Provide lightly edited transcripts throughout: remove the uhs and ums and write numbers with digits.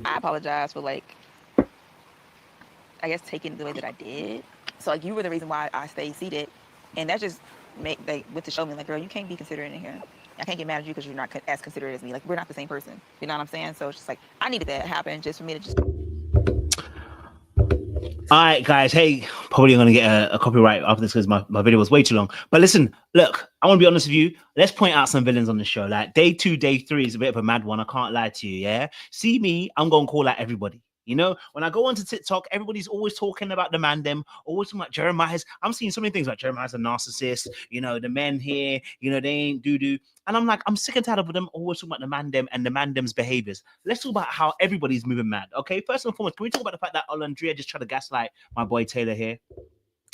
I apologize for like, I guess taking the way that I did. So like you were the reason why I stayed seated, and that just make they went to show me like, girl, you can't be considerate in here. I can't get mad at you because you're not as considerate as me. Like we're not the same person. You know what I'm saying? So it's just like I needed that to happen just for me to just. All right, guys. Hey, probably going to get a copyright after this because my video was way too long. But listen, look, I want to be honest with you. Let's point out some villains on the show. Like day 2, day 3 is a bit of a mad one. I can't lie to you. Yeah. See me, I'm going to call out everybody. You know, when I go onto TikTok, everybody's always talking about the man them, always talking about Jeremiah's. I'm seeing so many things like Jeremiah's a narcissist, you know, the men here, you know, they ain't doo-doo. And I'm like, I'm sick and tired of them always talking about the man them and the man them's behaviors. Let's talk about how everybody's moving mad. Okay, first and foremost, can we talk about the fact that Olandria just tried to gaslight my boy Taylor here?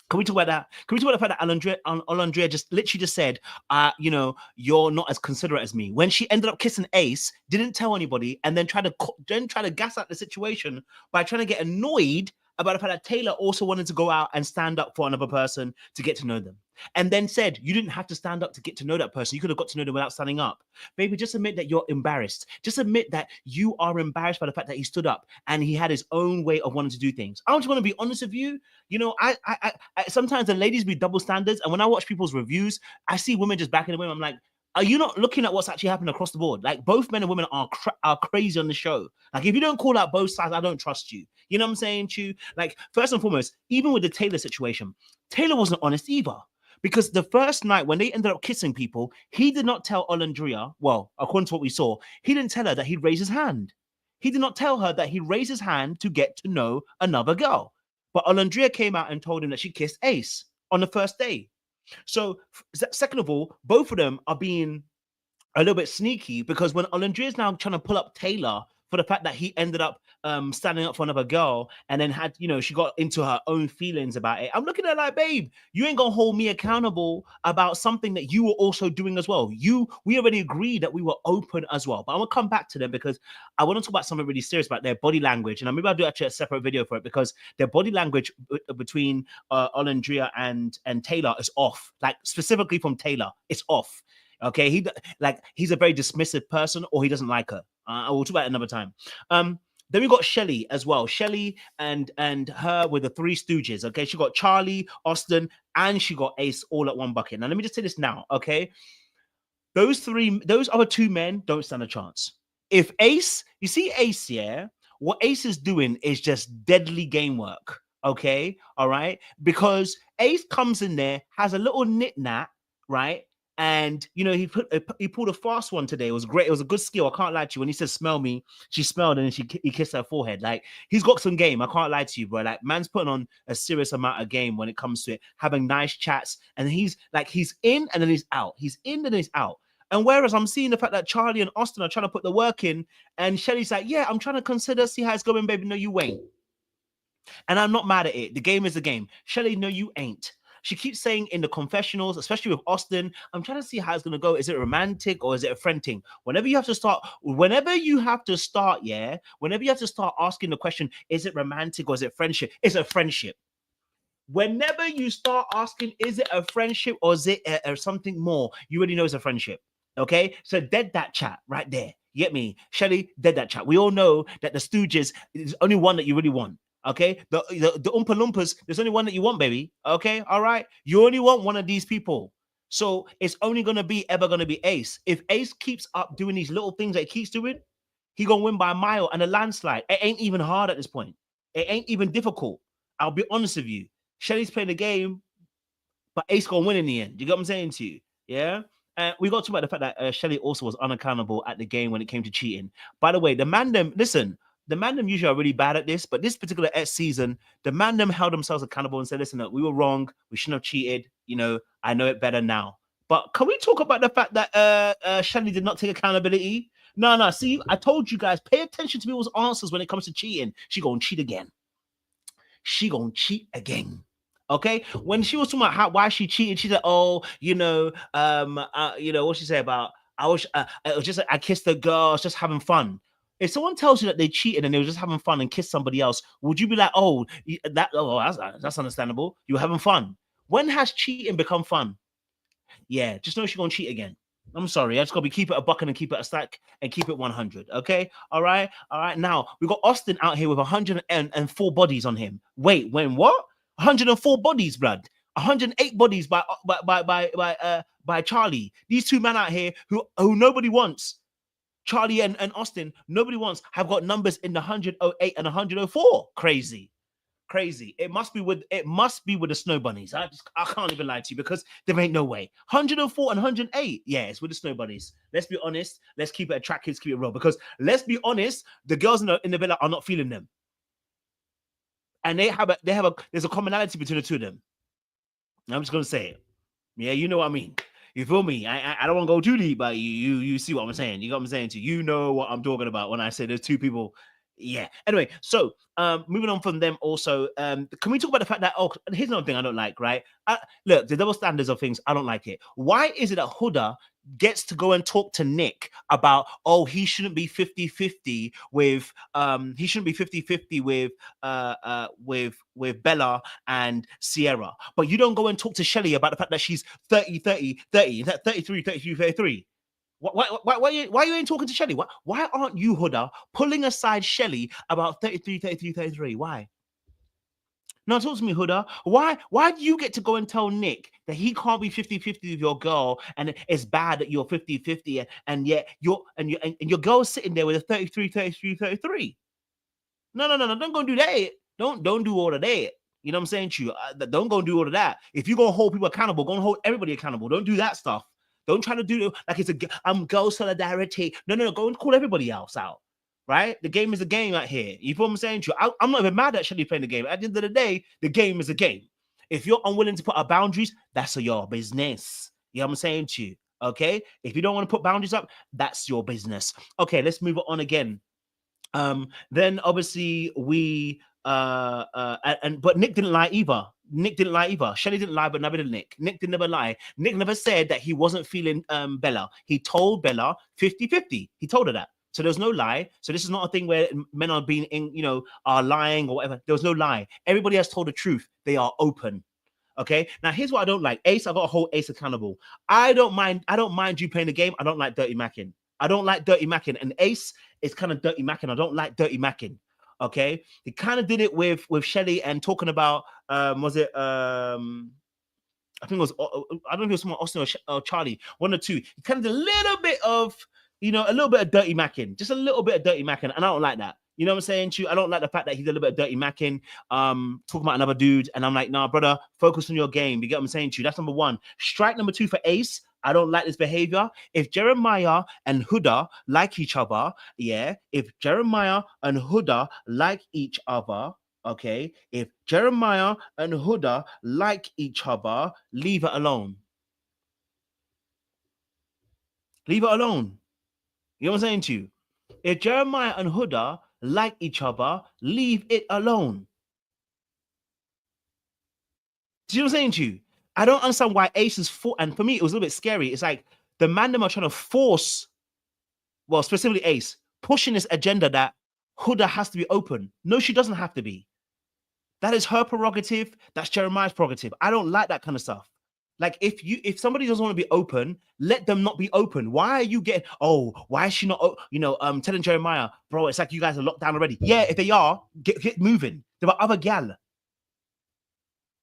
Can we talk about that? Can we talk about the fact that Olandria just literally just said, you know, you're not as considerate as me. When she ended up kissing Ace, didn't tell anybody, and then tried to gas out the situation by trying to get annoyed about the fact that Taylor also wanted to go out and stand up for another person to get to know them. And then said, you didn't have to stand up to get to know that person. You could have got to know them without standing up. Baby, just admit that you're embarrassed. Just admit that you are embarrassed by the fact that he stood up and he had his own way of wanting to do things. I just want to be honest with you. You know, I sometimes the ladies be double standards. And when I watch people's reviews, I see women just backing away. I'm like, are you not looking at what's actually happening across the board? Like both men and women are crazy on the show. Like if you don't call out both sides, I don't trust you. You know what I'm saying, Chu? Like first and foremost, even with the Taylor situation, Taylor wasn't honest either. Because the first night when they ended up kissing people, he did not tell Olandria, well, according to what we saw, he didn't tell her that he'd raise his hand. He did not tell her that he raised his hand to get to know another girl. But Olandria came out and told him that she kissed Ace on the first day. So, second of all, both of them are being a little bit sneaky because when Olandria is now trying to pull up Taylor for the fact that he ended up standing up for another girl and then had, you know, she got into her own feelings about it. I'm looking at her like, babe, you ain't gonna hold me accountable about something that you were also doing as well. We already agreed that we were open as well. But I'm gonna come back to them because I want to talk about something really serious about their body language. And maybe I'll do actually a separate video for it because their body language between Olandria and Taylor is off. Like specifically from Taylor, it's off. Okay, he's a very dismissive person, or he doesn't like her. I will talk about it another time. Then we got Shelly as well. Shelly and her with the Three Stooges. Okay, she got Charlie, Austin, and she got Ace all at one bucket. Now let me just say this now. Okay, those other two men don't stand a chance. If Ace, you see Ace, yeah, what Ace is doing is just deadly game work. Okay, all right, because Ace comes in there, has a little nit-nat, right? And you know, he pulled a fast one today. It was great. It was a good skill. I can't lie to you. When he said "smell me," she smelled and then he kissed her forehead. Like he's got some game. I can't lie to you, bro. Like man's putting on a serious amount of game when it comes to it. Having nice chats, and he's in and then he's out. He's in and then he's out. And whereas I'm seeing the fact that Charlie and Austin are trying to put the work in, and Shelly's like, "Yeah, I'm trying to consider, see how it's going, baby." No, you ain't. And I'm not mad at it. The game is the game. Shelly, no, you ain't. She keeps saying in the confessionals, especially with Austin, I'm trying to see how it's going to go. Is it romantic or is it a friend thing? Whenever you have to start, yeah, whenever you have to start asking the question, is it romantic or is it friendship? It's a friendship. Whenever you start asking, is it a friendship or is it something more? You already know it's a friendship. Okay? So dead that chat right there. You get me? Shelly, dead that chat. We all know that the Stooges is only one that you really want. Okay, the Oompa Loompas, there's only one that you want, baby. Okay, all right. You only want one of these people. So it's only ever gonna be Ace. If Ace keeps up doing these little things that he keeps doing, he gonna win by a mile and a landslide. It ain't even hard at this point. It ain't even difficult. I'll be honest with you. Shelly's playing the game, but Ace gonna win in the end. You get what I'm saying to you? Yeah. And we got to talk about the fact that Shelly also was unaccountable at the game when it came to cheating. By the way, the man them usually are really bad at this, but this particular season, the man them held themselves accountable and said, listen, look, we were wrong. We shouldn't have cheated. You know, I know it better now. But can we talk about the fact that Shelly did not take accountability? No. See, I told you guys, pay attention to people's answers when it comes to cheating. She gonna cheat again. Okay, when she was talking about why she cheated, she said, "Oh, what she say about it was just I kissed the girl, I was just having fun." If someone tells you that they cheated and they were just having fun and kissed somebody else, would you be like, "Oh, that's understandable. You were having fun"? When has cheating become fun? Yeah, just know she's gonna cheat again. I'm sorry. I just gotta keep it a buck and keep it a stack and keep it 100. Okay. All right. All right. Now we got Austin out here with 104 bodies on him. Wait, when what? 104 bodies, blood. 108 bodies by Charlie. These two men out here who nobody wants. Charlie and Austin, nobody wants, have got numbers in the 108 and 104. Crazy. Crazy. It must be with the snow bunnies. I can't even lie to you because there ain't no way. 104 and 108. Yeah, it's with the snow bunnies. Let's be honest. Let's keep it a track, kids, keep it real. Because let's be honest, the girls in the villa are not feeling them. And there's a commonality between the two of them. I'm just gonna say it. Yeah, you know what I mean. You feel me? I don't want to go too deep, but you see what I'm saying. You got what I'm saying to you. You know what I'm talking about when I say there's two people. Yeah. Anyway, so moving on from them also, can we talk about the fact that, here's another thing I don't like, right? Look, the double standards of things, I don't like it. Why is it that Huda gets to go and talk to Nick about, he shouldn't be 50-50 with he shouldn't be 50-50 with Bella and Sierra, but you don't go and talk to Shelly about the fact that she's 30-30-30, 33-33-33. Why you ain't talking to Shelly? Why aren't you, Huda, pulling aside Shelly about 33-33-33? Why? No, talk to me, Huda. Why do you get to go and tell Nick that he can't be 50-50 with your girl and it's bad that you're 50-50 and yet your girl's sitting there with a 33-33-33? No, don't go and do that. Don't do all of that. You know what I'm saying to you? Don't go and do all of that. If you're gonna hold people accountable, go and hold everybody accountable. Don't do that stuff. Don't try to do like it's girl solidarity. No, go and call everybody else out. Right? The game is a game out here. You feel what I'm saying to you? I'm not even mad at Shelly playing the game. At the end of the day, the game is a game. If you're unwilling to put up boundaries, that's your business. You know what I'm saying to you? Okay? If you don't want to put boundaries up, that's your business. Okay, let's move on again. Then obviously we but Nick didn't lie either. Shelly didn't lie, but never did Nick. Nick did never lie. Nick never said that he wasn't feeling Bella. He told Bella 50-50. He told her that. So there's no lie. So this is not a thing where men are being are lying or whatever. There was no lie. Everybody has told the truth. They are open. Okay. Now here's what I don't like. Ace, I got to hold Ace accountable. I don't mind you playing the game. I don't like dirty macking. And Ace is kind of dirty macking. I don't like dirty macking. Okay. He kind of did it with Shelly and talking about was it I think it was I don't know if it was someone Austin or Charlie, one or two. He kind of did a little bit of dirty macking, just a little bit of dirty macking, and I don't like that. You know what I'm saying to you? I don't like the fact that he did a little bit of dirty macking, talking about another dude, and I'm like, nah, brother, focus on your game. You get what I'm saying to you? That's number one. Strike number two for Ace. I don't like this behavior. If Jeremiah and Huda like each other, yeah, if Jeremiah and Huda like each other, okay, if Jeremiah and Huda like each other, leave it alone. Leave it alone. You know what I'm saying to you? If Jeremiah and Huda like each other, leave it alone. Do you know what I'm saying to you? I don't understand why Ace is and for me, it was a little bit scary. It's like the man them are trying to force, well, specifically Ace, pushing this agenda that Huda has to be open. No, she doesn't have to be. That is her prerogative. That's Jeremiah's prerogative. I don't like that kind of stuff. Like if somebody doesn't want to be open, let them not be open. Why are you getting? Why is she not? Telling Jeremiah, bro, it's like you guys are locked down already. Yeah, if they are, get moving. There are other gal.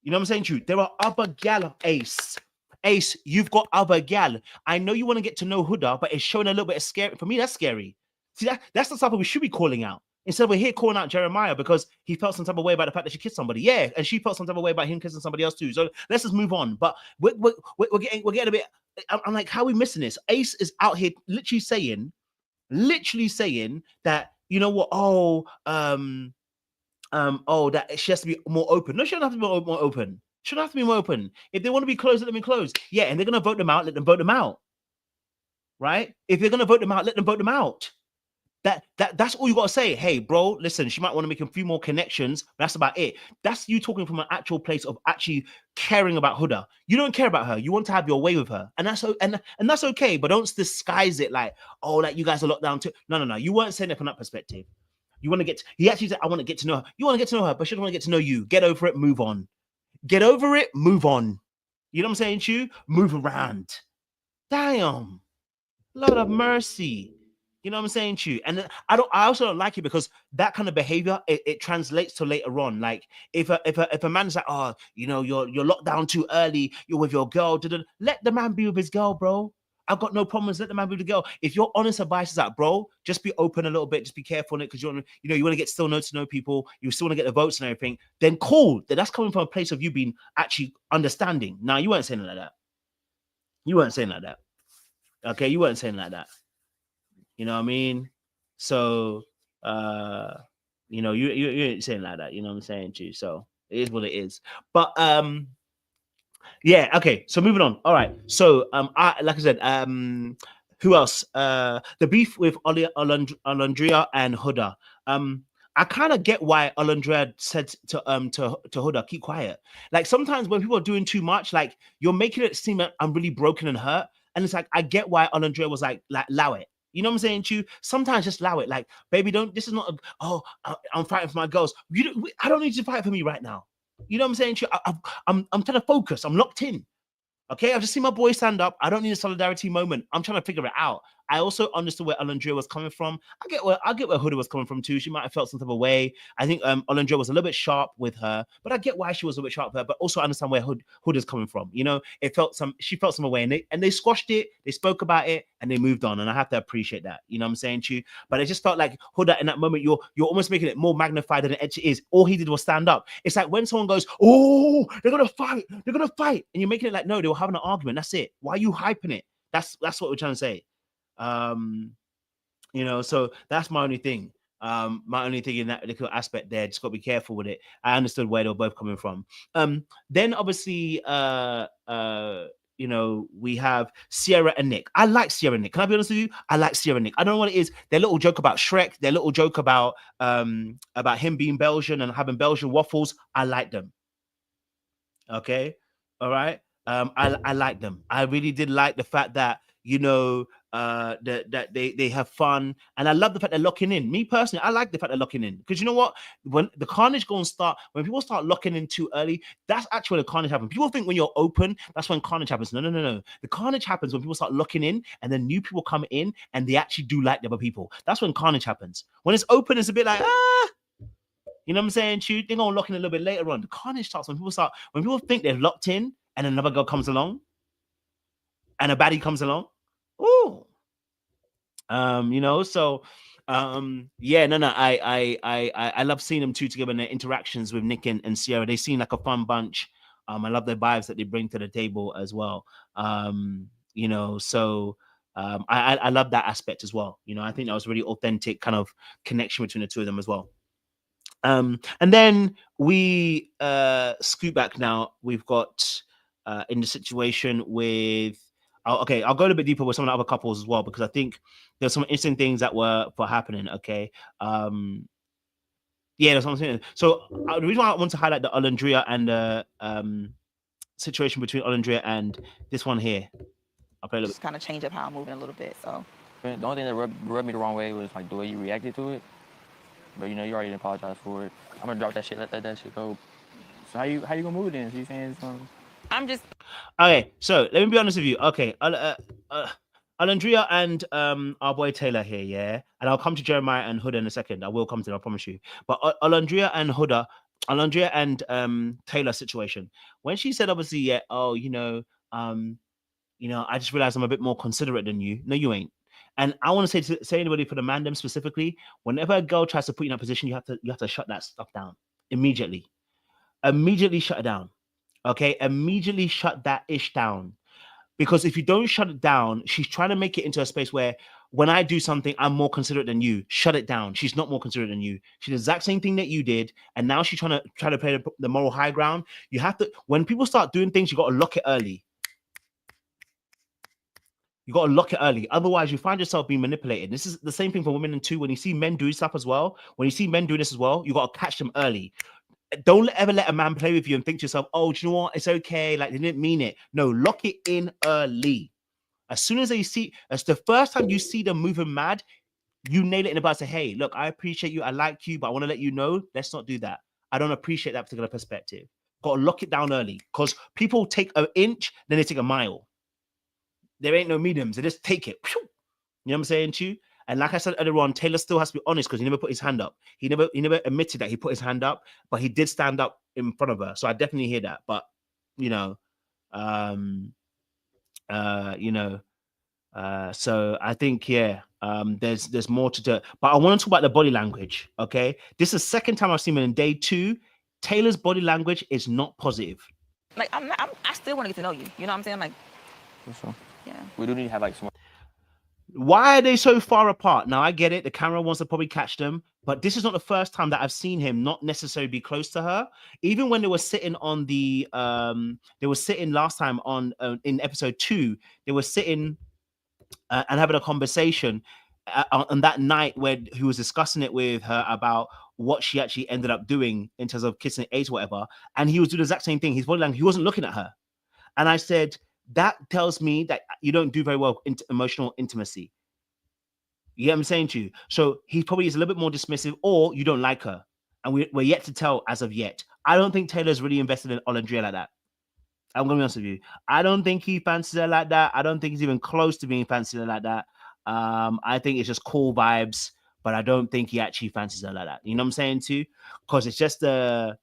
You know what I'm saying to you? There are other gal, Ace. Ace, you've got other gal. I know you want to get to know Huda, but it's showing a little bit of scary. For me, that's scary. See, that's the stuff that we should be calling out. Instead, we're here calling out Jeremiah because he felt some type of way about the fact that she kissed somebody. Yeah, and she felt some type of way about him kissing somebody else too. So let's just move on. But we're getting a bit. I'm like, how are we missing this? Ace is out here literally saying that, you know what? That she has to be more open. No, she doesn't have to be more open. She doesn't have to be more open. If they want to be closed, let them be closed. Yeah, and they're gonna vote them out. Let them vote them out. Right? If they're gonna vote them out, let them vote them out. That's all you gotta say. Hey, bro, listen, she might want to make a few more connections. But that's about it. That's you talking from an actual place of actually caring about Huda. You don't care about her. You want to have your way with her, and that's okay. But don't disguise it like, like you guys are locked down too. No. You weren't saying it from that perspective. You want to get. He actually said, "I want to get to know her." You want to get to know her, but she doesn't want to get to know you. Get over it. Move on. Get over it. Move on. You know what I'm saying to you? Move around. Damn. Lord of mercy. You know what I'm saying to you? And I also don't like it because that kind of behavior it translates to later on. Like if a man's like, oh, you're locked down too early, you're with your girl, let the man be with his girl, bro. I've got no problems. Let the man be with the girl. If your honest advice is that, bro, just be open a little bit, just be careful on it because you want to get still know to know people, you still want to get the votes and everything, then cool. That's coming from a place of you being actually understanding. Now you weren't saying like that. You weren't saying like that. Okay, you weren't saying like that. You know what I mean? So, you ain't saying like that. You know what I'm saying to you. So it is what it is. But yeah. Okay. So moving on. All right. So I like I said, who else? The beef with Olandria and Huda. I kind of get why Olandria said to Huda, keep quiet. Like sometimes when people are doing too much, like you're making it seem like I'm really broken and hurt. And it's like I get why Olandria was like allow it. You know what I'm saying to you? Sometimes just allow it. Like, baby, don't. This is not. I'm fighting for my girls. I don't need you to fight for me right now. You know what I'm saying to you? I'm trying to focus. I'm locked in. Okay, I've just seen my boy stand up. I don't need a solidarity moment. I'm trying to figure it out. I also understood where Olandria was coming from. I get where Huda was coming from too. She might have felt some type of way. I think Olandria was a little bit sharp with her, but I get why she was a bit sharp with her. But also understand where Huda's coming from. She felt some way, and they squashed it. They spoke about it, and they moved on. And I have to appreciate that. You know what I'm saying to you? But it just felt like Huda in that moment, you're almost making it more magnified than it actually is. All he did was stand up. It's like when someone goes, "Oh, they're gonna fight, and you're making it like no, they were having an argument. That's it. Why are you hyping it? That's what we're trying to say. So that's my only thing. My only thing in that particular aspect there, just got to be careful with it. I understood where they were both coming from. Then obviously, we have Sierra and Nick. I like Sierra and Nick. Can I be honest with you? I like Sierra and Nick. I don't know what it is. Their little joke about Shrek, their little joke about him being Belgian and having Belgian waffles. I like them. Okay. All right. I like them. I really did like the fact that that they have fun, and I love the fact they're locking in. Me personally, I like the fact they're locking in because you know what? When the carnage when people start locking in too early, that's actually when the carnage happens. People think when you're open, that's when carnage happens. No, no, no, no. The carnage happens when people start locking in, and then new people come in, and they actually do like the other people. That's when carnage happens. When it's open, it's a bit like you know what I'm saying? They're gonna lock in a little bit later on. The carnage starts when people think they're locked in, and another girl comes along, and a baddie comes along. Ooh. So yeah, no, I love seeing them two together in their interactions with Nick and Sierra. They seem like a fun bunch. I love the vibes that they bring to the table as well. So I love that aspect as well. I think that was really authentic kind of connection between the two of them as well. And then we scoot back now. We've got in the situation with okay, I'll go a little bit deeper with some of the other couples as well, because I think there's some interesting things that were happening. Okay. Yeah, that's what I'm saying. So the reason why I want to highlight the Olandria and the situation between Olandria and this one here. I'll play a little Just kind of change up how I'm moving a little bit. So The only thing that rubbed me the wrong way was like the way you reacted to it. But you already apologized for it. I'm gonna drop that shit. Let that shit go. So how you gonna move then? So you saying something? I'm just Okay, so let me be honest with you. Okay, Alandria and our boy Taylor here, yeah, and I'll come to Jeremiah and Huda in a second. I will come to them, I promise you. But Alandria and Alandria and Taylor situation. When she said, obviously, yeah, oh, I just realized I'm a bit more considerate than you. No, you ain't. And I want to say anybody for the mandem specifically, whenever a girl tries to put you in a position, you have to shut that stuff down immediately. Immediately shut it down. Okay, immediately shut that ish down. Because if you don't shut it down, she's trying to make it into a space where when I do something, I'm more considerate than you. Shut it down. She's not more considerate than you. She did the exact same thing that you did, and now she's trying to play the moral high ground. You have to, when people start doing things, you got to lock it early. You got to lock it early. Otherwise, you find yourself being manipulated. This is the same thing for women and too. When you see men doing stuff as well, when you see men doing this as well, you got to catch them early. Don't ever let a man play with you and think to yourself, oh, do you know what? It's okay. Like, they didn't mean it. No, lock it in early. As soon as as the first time you see them moving mad, you nail it in the bud. Say, hey, look, I appreciate you. I like you, but I want to let you know, let's not do that. I don't appreciate that particular perspective. Got to lock it down early, because people take an inch, then they take a mile. There ain't no mediums. They just take it. You know what I'm saying to you? And like I said earlier on, Taylor still has to be honest because he never put his hand up. He never admitted that he put his hand up, but he did stand up in front of her. So I definitely hear that. But you know, um, you know, so I think there's more to do. But I want to talk about the body language. Okay, this is the second time I've seen him in day 2. Taylor's body language is not positive. Like I still want to get to know you. You know what I'm saying? Like, So yeah. we do need to have like some. Why are they so far apart? Now I get it. The camera wants to probably catch them, but this is not the first time that I've seen him not necessarily be close to her. Even when they were sitting on the, they were sitting last time on in episode 2. They were sitting and having a conversation on that night where he was discussing it with her about what she actually ended up doing in terms of kissing Ace or whatever, and he was doing the exact same thing. His body language, he wasn't looking at her, and I said that tells me that you don't do very well emotional intimacy. You get what I'm saying to you? So he probably is a little bit more dismissive, or you don't like her. And we're yet to tell as of yet. I don't think Taylor's really invested in Olandria like that. I'm going to be honest with you. I don't think he fancies her like that. I don't think he's even close to being fancied like that. I think it's just cool vibes, but I don't think he actually fancies her like that. You know what I'm saying too? Because it's just the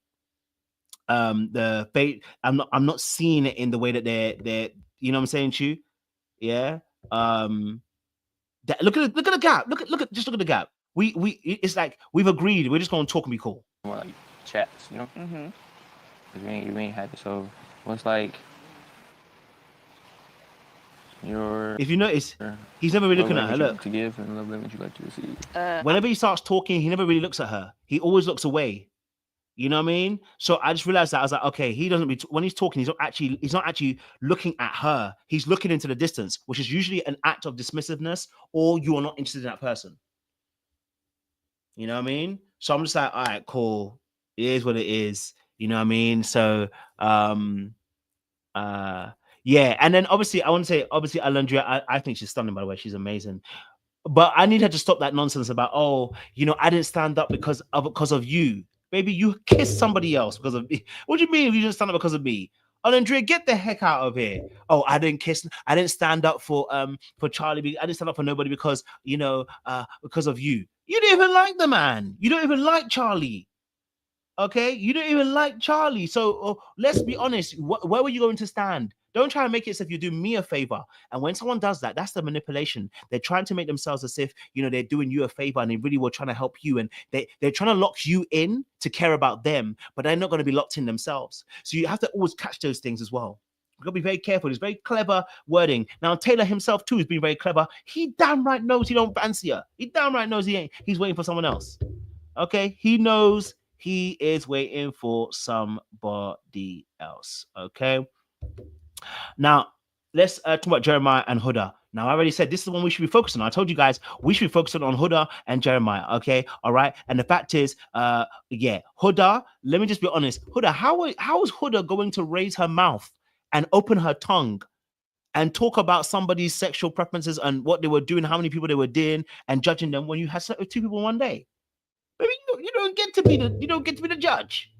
fate. I'm not seeing it in the way that they're you know what I'm saying to you? Yeah. Look at the gap. Look at the gap. It's like we've agreed. We're just going to talk and be cool. More like chats, you know. Mm-hmm. You ain't happy. So what's like your? If you notice, he's never really looking at her. Look, to give and love language you like to receive. Whenever he starts talking, he never really looks at her. He always looks away. You know what I mean? So I just realized that I was like, okay, he doesn't be when he's talking, he's not actually looking at her. He's looking into the distance, which is usually an act of dismissiveness, or you are not interested in that person. You know what I mean? So I'm just like, all right, cool. It is what it is. You know what I mean? So yeah, and then obviously I want to say Olandria, I think she's stunning, by the way. She's amazing. But I need her to stop that nonsense about, oh, I didn't stand up because of you. Baby, you kissed somebody else because of me. What do you mean you didn't stand up because of me? Olandria, get the heck out of here. Oh, I didn't stand up for Charlie. I didn't stand up for nobody because because of you. You didn't even like the man. You don't even like Charlie. Okay, you don't even like Charlie. So let's be honest. Where were you going to stand? Don't try to make it as if you're doing me a favor. And when someone does that, that's the manipulation. They're trying to make themselves as if they're doing you a favor, and they really were trying to help you. And they're trying to lock you in to care about them, but they're not going to be locked in themselves. So you have to always catch those things as well. You've got to be very careful. It's very clever wording. Now Taylor himself too has been very clever. He damn right knows he don't fancy her. He damn right knows he ain't. He's waiting for someone else. Okay, he knows he is waiting for somebody else. Okay. Now, let's talk about Jeremiah and Huda. Now, I already said this is the one we should be focusing on. I told you guys we should be focusing on Huda and Jeremiah. Okay. All right. And the fact is, Huda, let me just be honest. Huda, how is Huda going to raise her mouth and open her tongue and talk about somebody's sexual preferences and what they were doing, how many people they were dating, and judging them when you had 2 people one day? Baby, you don't get to be the judge.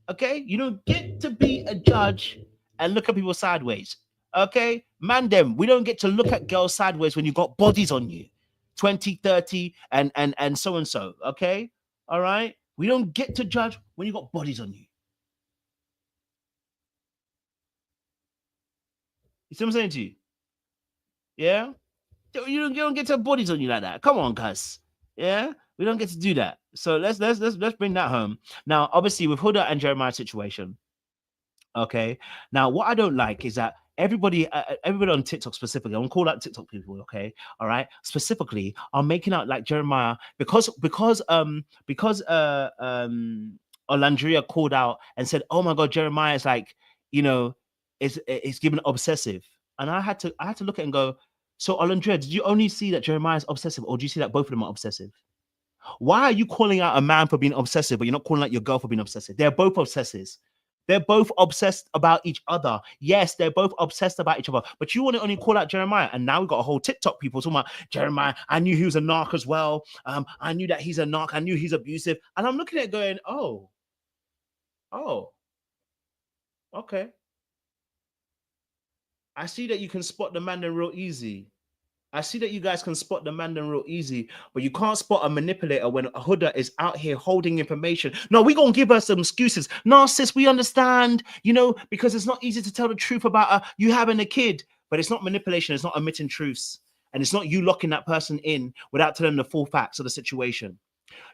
Okay, you don't get to be a judge and look at people sideways. Okay, man, we don't get to look at girls sideways when you got bodies on you, 20, 30, and so and so. Okay, all right, we don't get to judge when you got bodies on you. You see what I'm saying to you? Yeah, you don't get to have bodies on you like that. Come on, guys. Yeah, we don't get to do that. So let's bring that home. Now, obviously, with Huda and Jeremiah's situation. Okay. Now, what I don't like is that everybody on TikTok specifically, I'm gonna call out TikTok people. Okay, all right. Specifically, are making out like Jeremiah because Olandria called out and said, "Oh my God, Jeremiah is like, is given obsessive," and I had to look at it and go, so Olandria, did you only see that Jeremiah is obsessive, or do you see that both of them are obsessive? Why are you calling out a man for being obsessive, but you're not calling out your girl for being obsessive? They're both obsessives. They're both obsessed about each other. Yes, they're both obsessed about each other. But you want to only call out Jeremiah. And now we've got a whole TikTok people talking about Jeremiah. I knew he was a narc as well. I knew that he's a narc. I knew he's abusive. And I'm looking at it going, oh, okay. I see that you can spot the man then real easy. I see that you guys can spot the man real easy, but you can't spot a manipulator when a Huda is out here holding information. No, we gonna give her some excuses. No, sis, we understand, you know, because it's not easy to tell the truth about you having a kid, but it's not manipulation, it's not omitting truths, and it's not you locking that person in without telling them the full facts of the situation.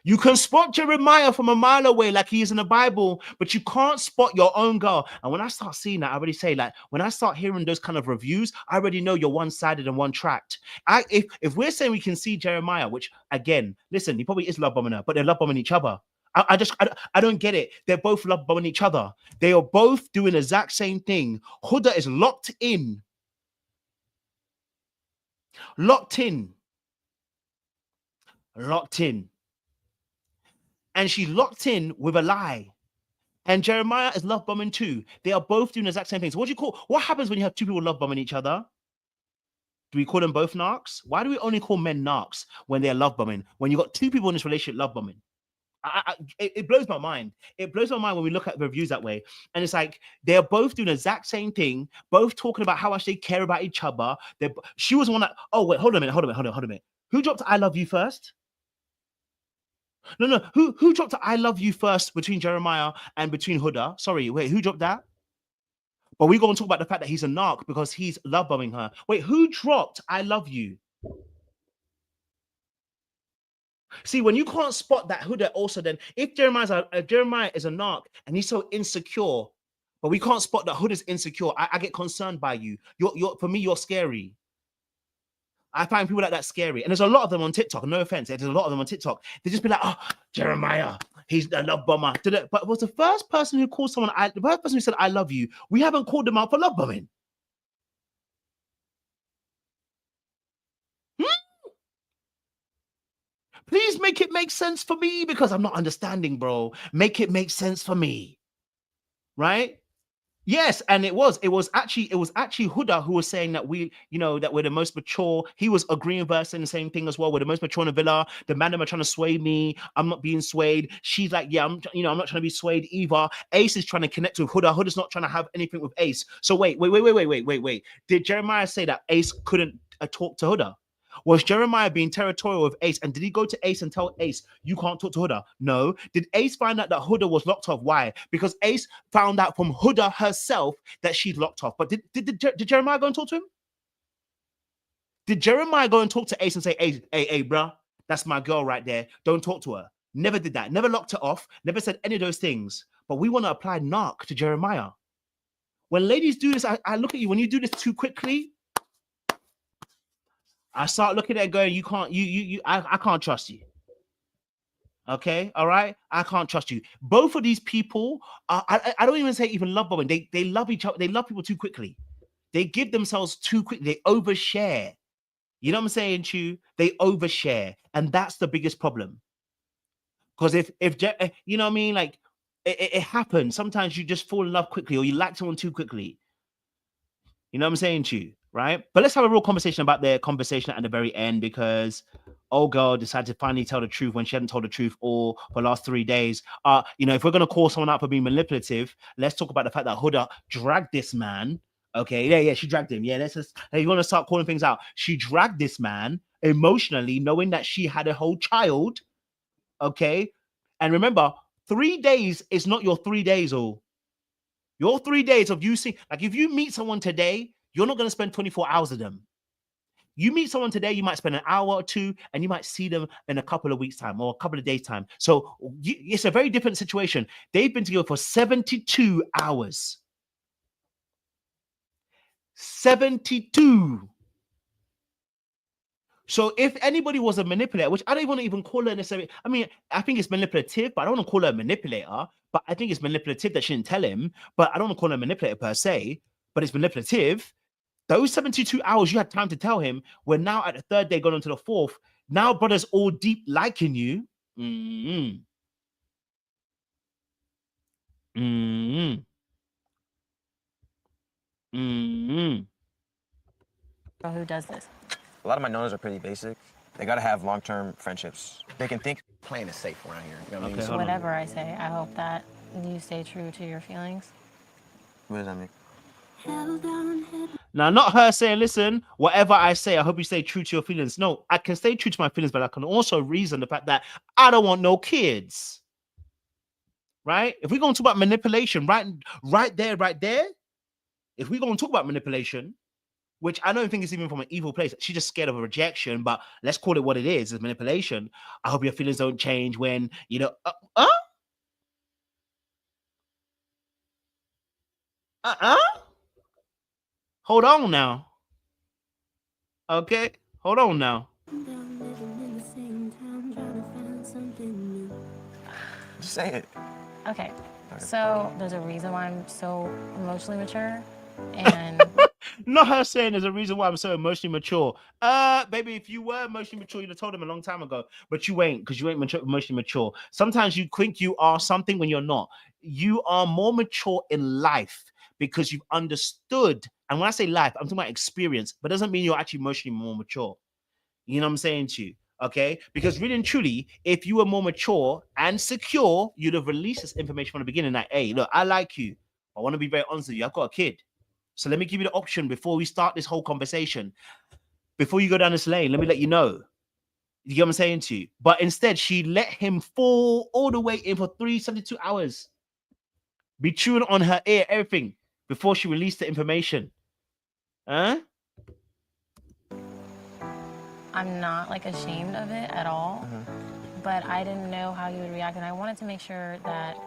You can spot Jeremiah from a mile away like he is in the Bible, but you can't spot your own girl. And when I start seeing that, I already say, like, when I start hearing those kind of reviews, I already know you're one-sided and one-tracked. If we're saying we can see Jeremiah, which, again, listen, he probably is love bombing her, but they're love bombing each other. I don't get it. They're both love bombing each other. They are both doing the exact same thing. Huda is locked in. Locked in. Locked in. And she's locked in with a lie. And Jeremiah is love bombing too. They are both doing the exact same thing. So what happens when you have two people love bombing each other? Do we call them both narcs? Why do we only call men narcs when they're love bombing? When you got two people in this relationship love bombing? It blows my mind. It blows my mind when we look at reviews that way. And it's like, they're both doing the exact same thing, both talking about how much they care about each other. She was the one that, oh, wait, hold on a minute. Who dropped I love you first? No. Who dropped I love you first between Jeremiah and between Huda? Sorry, wait, who dropped that? But we're going to talk about the fact that he's a narc because he's love bombing her. Wait, who dropped I love you? See, when you can't spot that Huda also, then if Jeremiah is a narc and he's so insecure, but we can't spot that Huda's insecure, I get concerned by you. For me, you're scary. I find people like that scary. And there's a lot of them on TikTok. No offense. There's a lot of them on TikTok. They just be like, oh, Jeremiah, he's a love bomber. But it was the first person who called someone, the first person who said, I love you. We haven't called them out for love bombing. Please make it make sense for me because I'm not understanding, bro. Make it make sense for me. Right? Yes, and it was actually Huda who was saying that that we're the most mature. He was agreeing with us saying the same thing as well. We're the most mature in the villa. The man are trying to sway me. I'm not being swayed. She's like, yeah, I'm not trying to be swayed either. Ace is trying to connect with Huda. Huda's not trying to have anything with Ace. So wait. Did Jeremiah say that Ace couldn't talk to Huda? Was Jeremiah being territorial with Ace? And did he go to Ace and tell Ace, you can't talk to Huda? No. Did Ace find out that Huda was locked off? Why? Because Ace found out from Huda herself that she's locked off. But did Jeremiah go and talk to him? Did Jeremiah go and talk to Ace and say, hey, bruh, that's my girl right there. Don't talk to her. Never did that. Never locked her off. Never said any of those things. But we want to apply narc to Jeremiah. When ladies do this, I look at you. When you do this too quickly, I start looking at it going, I can't trust you. Okay, all right? I can't trust you. Both of these people, I don't even say even love bombing. They love each other. They love people too quickly. They give themselves too quickly. They overshare. You know what I'm saying, Chu? They overshare. And that's the biggest problem. Because if you know what I mean? Like, it happens. Sometimes you just fall in love quickly or you like someone too quickly. You know what I'm saying to you, right? But let's have a real conversation about their conversation at the very end because old girl decided to finally tell the truth when she hadn't told the truth all for the last 3 days. If we're gonna call someone out for being manipulative, let's talk about the fact that Huda dragged this man. Okay, yeah, she dragged him. Yeah, you want to start calling things out. She dragged this man emotionally, knowing that she had a whole child. Okay, and remember, 3 days is not your 3 days, all. Your 3 days of you seeing, like if you meet someone today, you're not going to spend 24 hours with them. You meet someone today, you might spend an hour or two, and you might see them in a couple of weeks' time or a couple of days' time. So it's a very different situation. They've been together for 72 hours. 72. So if anybody was a manipulator, which I don't want to even call her necessarily, I mean, I think it's manipulative, but I don't want to call her a manipulator. But I think it's manipulative that she didn't tell him. But I don't want to call her a manipulator per se, but it's manipulative. Those 72 hours you had time to tell him, we're now at the 3rd day, going on to the 4th. Now brother's all deep liking you. Who does this? A lot of my nonas are pretty basic. They gotta have long-term friendships. They can think playing is safe around here. You know what I mean? So whatever I say, I hope that you stay true to your feelings. What does that mean? Now, not her saying, listen, whatever I say, I hope you stay true to your feelings. No, I can stay true to my feelings, but I can also reason the fact that I don't want no kids. Right? If we're going to talk about manipulation, right there, if we're going to talk about manipulation, which I don't think is even from an evil place, she's just scared of a rejection, but let's call it what it is manipulation. I hope your feelings don't change when, you know, hold on now. Okay, hold on now. Just say it. Okay, so there's a reason why I'm so emotionally mature, and Not her saying there's a reason why I'm so emotionally mature. Baby, if you were emotionally mature, you'd have told him a long time ago. But you ain't, because you ain't emotionally mature. Sometimes you think you are something when you're not. You are more mature in life because you've understood. And when I say life, I'm talking about experience, but it doesn't mean you're actually emotionally more mature. You know what I'm saying to you? Okay, because really and truly, if you were more mature and secure, you'd have released this information from the beginning. Like, hey, look, I like you. I want to be very honest with you. I've got a kid. So let me give you the option before we start this whole conversation. Before you go down this lane, let me let you know. You get what I'm saying to you? But instead, she let him fall all the way in for 372 hours. Be chewing on her ear, everything, before she released the information. Huh? I'm not like ashamed of it at all. But I didn't know how you would react, and I wanted to make sure that.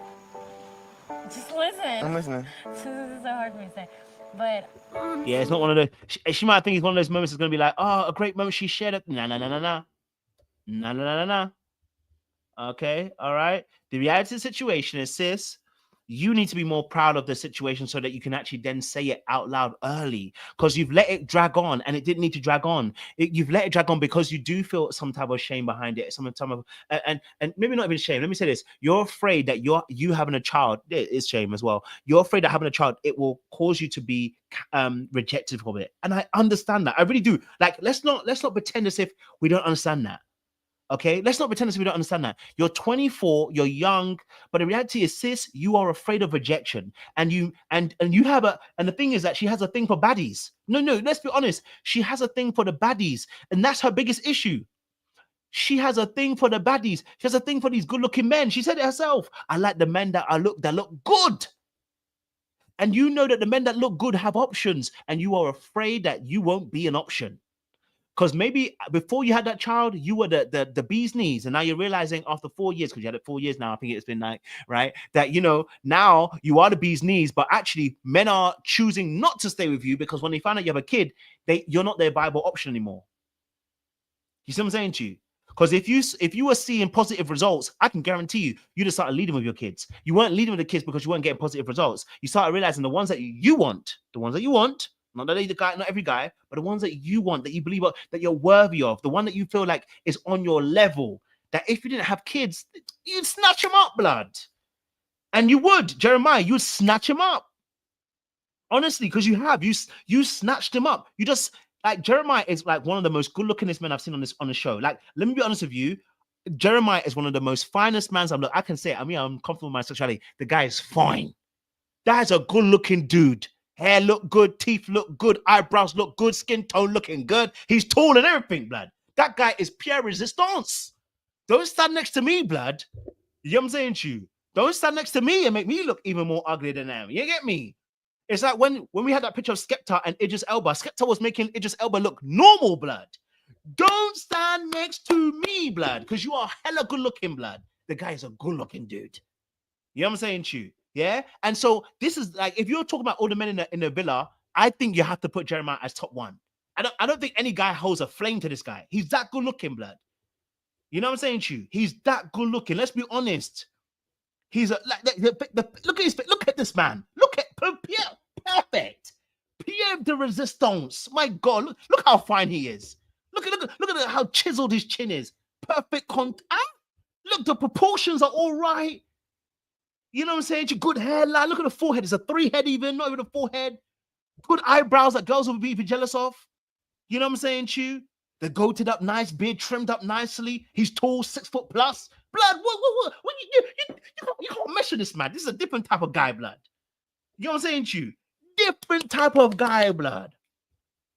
Just listen. I'm listening. This is so hard for me to say, but Yeah, it's not one of the. She might think it's one of those moments. It's gonna be like, oh, a great moment. She shared it. Nah. Okay, all right. The reality of the situation is, sis, you need to be more proud of the situation so that you can actually then say it out loud early, because you've let it drag on and it didn't need to drag on. You've let it drag on because you do feel some type of shame behind it, some type of and maybe not even shame. Let me say this: you're afraid that you having a child, it is shame as well. You're afraid that having a child, it will cause you to be rejected from it, and I understand that. I really do. Like, let's not pretend as if we don't understand that. Okay, let's not pretend as if we don't understand that. You're 24, you're young, but the reality is, sis, you are afraid of rejection, and you have and the thing is that she has a thing for baddies. No, let's be honest. She has a thing for the baddies, and that's her biggest issue. She has a thing for the baddies. She has a thing for these good-looking men. She said it herself. I like the men that look good. And you know that the men that look good have options, and you are afraid that you won't be an option. Because maybe before you had that child, you were the bee's knees, and now you're realizing after 4 years, because you had it 4 years now, I think it's been like, right, that now you are the bee's knees, but actually men are choosing not to stay with you because when they find out you have a kid, you're not their viable option anymore. You see what I'm saying to you? Because if you were seeing positive results, I can guarantee you'd have started leading with your kids. You weren't leading with the kids because you weren't getting positive results. You started realizing the ones that you want, not that the guy, not every guy, but the ones that you want, that you believe that you're worthy of, the one that you feel like is on your level, that if you didn't have kids, you'd snatch them up, blood. And you would, Jeremiah, you'd snatch him up. Honestly, because you snatched him up. You just, like, Jeremiah is like one of the most good-lookingest men I've seen on the show. Like, let me be honest with you. Jeremiah is one of the most finest men I can say. I mean, I'm comfortable with my sexuality. The guy is fine. That is a good-looking dude. Hair look good, teeth look good, eyebrows look good, skin tone looking good. He's tall and everything, blood. That guy is pure resistance. Don't stand next to me, blood. You know what I'm saying to you? Don't stand next to me and make me look even more ugly than I am. You get me? It's like when we had that picture of Skepta and Idris Elba. Skepta was making Idris Elba look normal, blood. Don't stand next to me, blood, because you are hella good looking, blood. The guy is a good looking dude. You know what I'm saying to you? Yeah. And so this is like, if you're talking about all the men in the villa, I think you have to put Jeremiah as top one. I don't think any guy holds a flame to this guy. He's that good looking, blood. You know what I'm saying to you? He's that good looking. Let's be honest. He's look at this man. Look at Pierre, perfect. Pierre de Resistance. My God, look how fine he is. Look at how chiseled his chin is. Perfect Look, the proportions are all right. You know what I'm saying? Good hairline. Look at the forehead. It's a 3-head even, not even a 4-head. Good eyebrows that girls will be jealous of. You know what I'm saying, Chew? The goated up nice, beard trimmed up nicely. He's tall, 6 foot plus. Blood, what? You can't mess with this man. This is a different type of guy, blood. You know what I'm saying, Chew? Different type of guy, blood.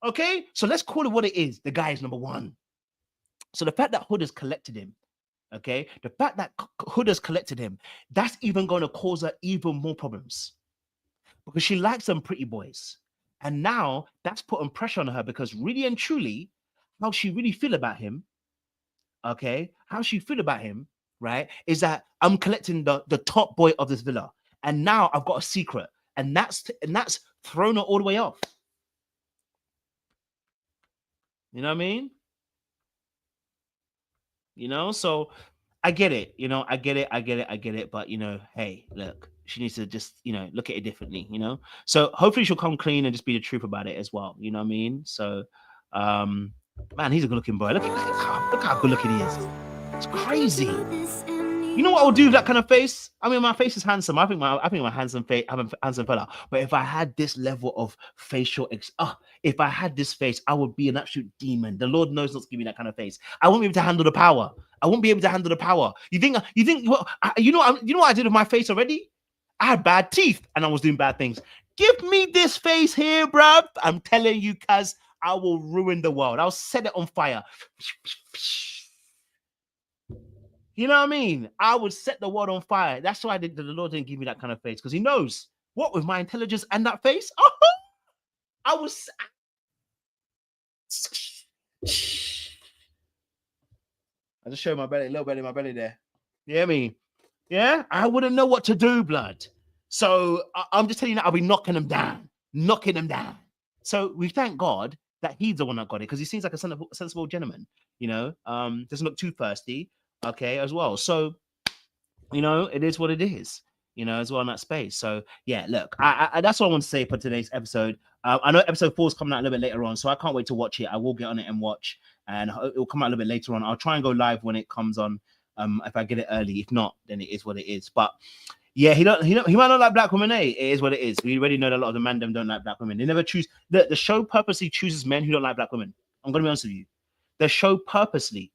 Okay, so let's call it what it is. The guy is number one. So the fact that Huda's collected him, okay, the fact that Huda's collected him, that's even going to cause her even more problems because she likes them pretty boys. And now that's putting pressure on her because really and truly, how she really feel about him, okay, how she feel about him, right, is that I'm collecting the top boy of this villa. And now I've got a secret. And that's thrown her all the way off. You know what I mean? You know, so I get it, you know, I get it. But hey, look, she needs to just, look at it differently, So hopefully she'll come clean and just be the truth about it as well. You know what I mean? So man, he's a good looking boy. Look how good looking he is. It's crazy. You know what I would do with that kind of face? I mean, my face is handsome. I think my handsome face, I'm a handsome fella. But if I had this level of facial, if I had this face, I would be an absolute demon. The Lord knows not to give me that kind of face. I won't be able to handle the power. I won't be able to handle the power. You think? Well, you know what I did with my face already? I had bad teeth and I was doing bad things. Give me this face here, bruv. I'm telling you, cuz I will ruin the world. I'll set it on fire. You know what I mean? I would set the world on fire. That's why the Lord didn't give me that kind of face, because he knows what with my intelligence and that face. Oh, I was. I just showed my belly, a little belly, my belly there. You hear me? Yeah, I wouldn't know what to do, blood. So I'm just telling you that I'll be knocking them down. So we thank God that he's the one that got it, because he seems like a sensible gentleman. Doesn't look too thirsty. Okay, as well. So, it is what it is, as well in that space. So, yeah, look, I that's all I want to say for today's episode. I know episode 4 is coming out a little bit later on, so I can't wait to watch it. I will get on it and watch, and it will come out a little bit later on. I'll try and go live when it comes on, if I get it early. If not, then it is what it is. But yeah, he might not like black women. It is what it is. We already know that a lot of the men don't like black women. They never choose. The show purposely chooses men who don't like black women. I'm gonna be honest with you. The show purposely,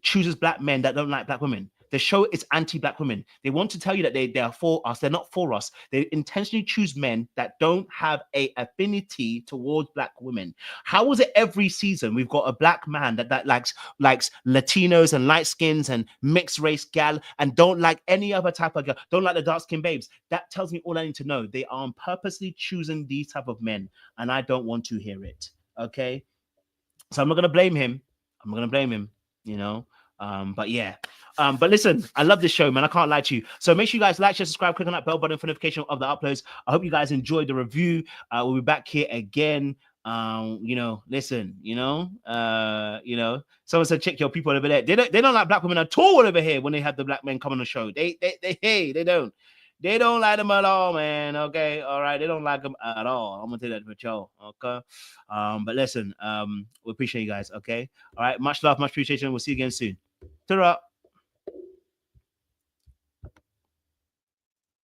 chooses black men that don't like black women. The show is anti-black women. They want to tell you that they are for us. They're not for us. They intentionally choose men that don't have a affinity towards black women. How is it every season we've got a black man that likes Latinos and light skins and mixed race gal and don't like any other type of girl, don't like the dark skin babes? That tells me all I need to know. They are purposely choosing these type of men, and I don't want to hear it. Okay, so I'm not gonna blame him. But yeah. But listen, I love this show, man. I can't lie to you. So make sure you guys like, share, subscribe, click on that bell button for notification of the uploads. I hope you guys enjoyed the review. We'll be back here again. Listen, someone said check your people over there. They don't like black women at all over here when they have the black men come on the show. They don't. They don't like them at all, man. Okay, all right. They don't like them at all. I'm gonna tell that for y'all. Okay. But listen, we appreciate you guys. Okay. All right. Much love, much appreciation. We'll see you again soon. Ta-ra.